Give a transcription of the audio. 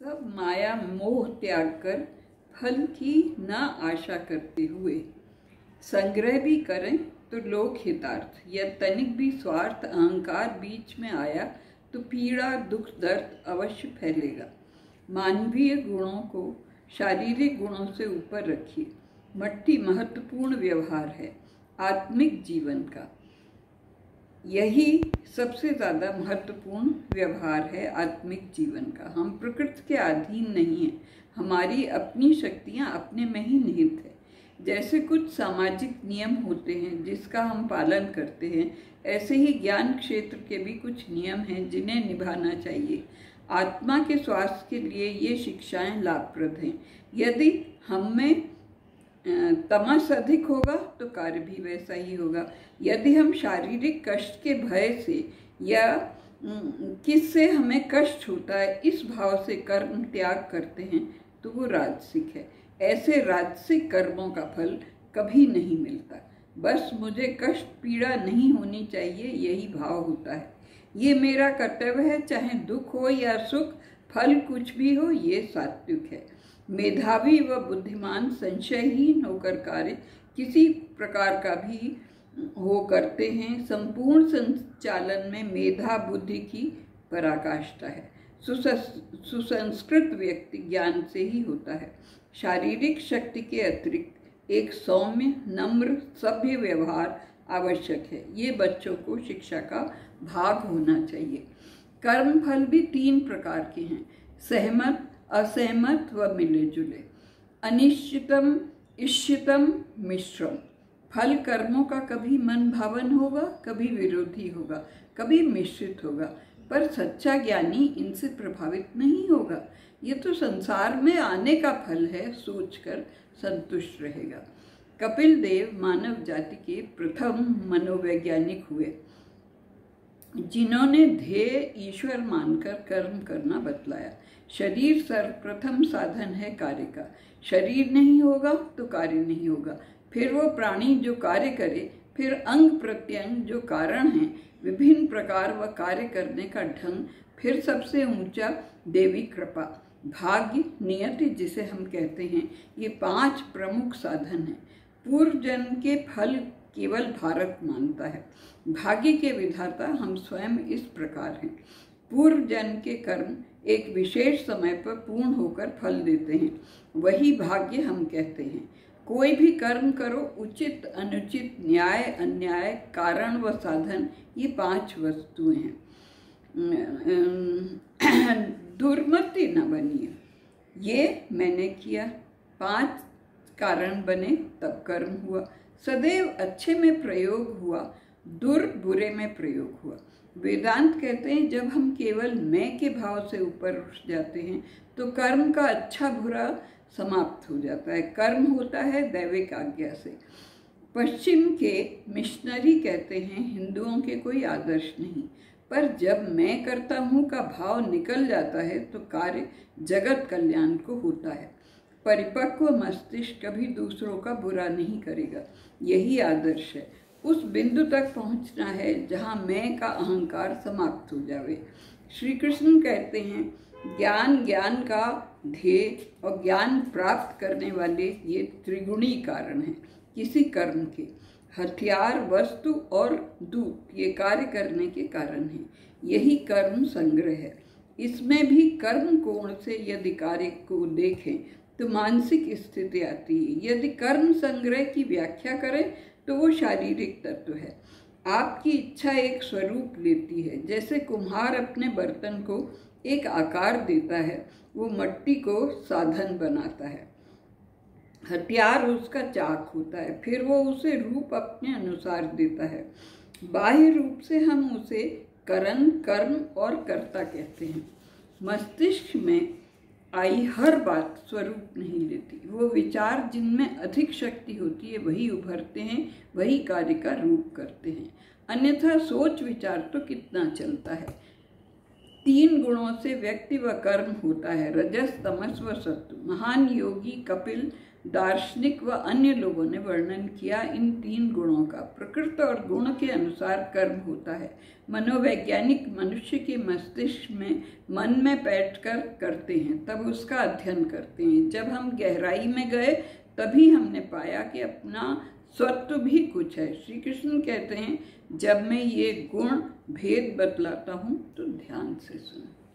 सब माया मोह त्याग कर फल की न आशा करते हुए संग्रह भी करें तो लोक हितार्थ, या तनिक भी स्वार्थ अहंकार बीच में आया तो पीड़ा दुख दर्द अवश्य फैलेगा। मानवीय गुणों को शारीरिक गुणों से ऊपर रखिए। मट्टी महत्वपूर्ण व्यवहार है आत्मिक जीवन का, यही सबसे ज़्यादा महत्वपूर्ण व्यवहार है आत्मिक जीवन का। हम प्रकृति के अधीन नहीं हैं, हमारी अपनी शक्तियाँ अपने में ही निहित है। जैसे कुछ सामाजिक नियम होते हैं जिसका हम पालन करते हैं, ऐसे ही ज्ञान क्षेत्र के भी कुछ नियम हैं जिन्हें निभाना चाहिए। आत्मा के स्वास्थ्य के लिए ये शिक्षाएं लाभप्रद हैं। यदि हम में तमस अधिक होगा तो कार्य भी वैसा ही होगा। यदि हम शारीरिक कष्ट के भय से या किससे हमें कष्ट होता है इस भाव से कर्म त्याग करते हैं तो वो राजसिक है। ऐसे राजसिक कर्मों का फल कभी नहीं मिलता। बस मुझे कष्ट पीड़ा नहीं होनी चाहिए, यही भाव होता है। ये मेरा कर्तव्य है, चाहे दुख हो या सुख, फल कुछ भी हो, ये सात्विक है। मेधावी व बुद्धिमान संशयहीन होकर कार्य किसी प्रकार का भी हो करते हैं। संपूर्ण संचालन में मेधा बुद्धि की पराकाष्ठा है। सुसंस्कृत व्यक्ति ज्ञान से ही होता है। शारीरिक शक्ति के अतिरिक्त एक सौम्य नम्र सभ्य व्यवहार आवश्यक है। ये बच्चों को शिक्षा का भाग होना चाहिए। कर्म फल भी 3 प्रकार के हैं, सहमत, असहमत व मिले जुले। अनिश्चितम, इष्टितम, मिश्रम। फल कर्मों का कभी मन भावन होगा, कभी विरोधी होगा, कभी मिश्रित होगा, पर सच्चा ज्ञानी इनसे प्रभावित नहीं होगा। ये तो संसार में आने का फल है, सोचकर संतुष्ट रहेगा। कपिल देव मानव जाति के प्रथम मनोवैज्ञानिक हुए जिन्होंने ध्येय ईश्वर मानकर कर्म करना बतलाया। शरीर सर्वप्रथम साधन है कार्य का। शरीर नहीं होगा तो कार्य नहीं होगा। फिर वो प्राणी जो कार्य करे, फिर अंग प्रत्यंग जो कारण हैं, विभिन्न प्रकार व कार्य करने का ढंग, फिर सबसे ऊंचा देवी कृपा, भाग्य, नियति जिसे हम कहते हैं, ये 5 प्रमुख साधन हैं। पूर्व जन्म के फल केवल भारत मानता है। भाग्य के विधाता हम स्वयं इस प्रकार हैं। पूर्व जन्म के कर्म एक विशेष समय पर पूर्ण होकर फल देते हैं, वही भाग्य हम कहते हैं। कोई भी कर्म करो, उचित अनुचित, न्याय अन्याय, कारण व साधन, ये 5 वस्तुएं हैं। दुर्मति न बनिए, ये मैंने किया, 5 कारण बने तब कर्म हुआ। सदैव अच्छे में प्रयोग हुआ, बुरे में प्रयोग हुआ। वेदांत कहते हैं जब हम केवल मैं के भाव से ऊपर उठ जाते हैं तो कर्म का अच्छा बुरा समाप्त हो जाता है। कर्म होता है दैविक आज्ञा से। पश्चिम के मिशनरी कहते हैं हिंदुओं के कोई आदर्श नहीं, पर जब मैं करता हूँ का भाव निकल जाता है तो कार्य जगत कल्याण को होता है। परिपक्व मस्तिष्क कभी दूसरों का बुरा नहीं करेगा, यही आदर्श है। उस बिंदु तक पहुंचना है जहां मैं का अहंकार समाप्त हो जावे। श्री कृष्ण कहते हैं ज्ञान का ध्येय और ज्ञान प्राप्त करने वाले ये त्रिगुणी कारण हैं किसी कर्म के। हथियार, वस्तु और दूत ये कार्य करने के कारण हैं। यही कर्म संग्रह है। इसमें भी कर्म कोण से यदि कार्य को देखें तो मानसिक स्थिति आती है। यदि कर्म संग्रह की व्याख्या करें तो वो शारीरिक तत्व है। आपकी इच्छा एक स्वरूप लेती है। जैसे कुम्हार अपने बर्तन को एक आकार देता है, वो मट्टी को साधन बनाता है। हथियार उसका चाक होता है, फिर वो उसे रूप अपने अनुसार देता है। बाह्य रूप से हम उसे करण, कर्म और कर्ता कहते हैं। मस्तिष्क में आई हर बात स्वरूप नहीं लेती। वो विचार जिनमें अधिक शक्ति होती है वही उभरते हैं, वही कार्य का रूप करते हैं। अन्यथा सोच विचार तो कितना चलता है। 3 गुणों से व्यक्ति व कर्म होता है, रजस, तमस व सत्व। महान योगी, कपिल, दार्शनिक व अन्य लोगों ने वर्णन किया इन 3 गुणों का। प्रकृति और गुण के अनुसार कर्म होता है। मनोवैज्ञानिक मनुष्य के मस्तिष्क में मन में बैठकर करते हैं, तब उसका अध्ययन करते हैं। जब हम गहराई में गए तभी हमने पाया कि अपना सत्व भी कुछ है। श्री कृष्ण कहते हैं, जब मैं ये गुण भेद बतलाता हूँ तो ध्यान से सुनो।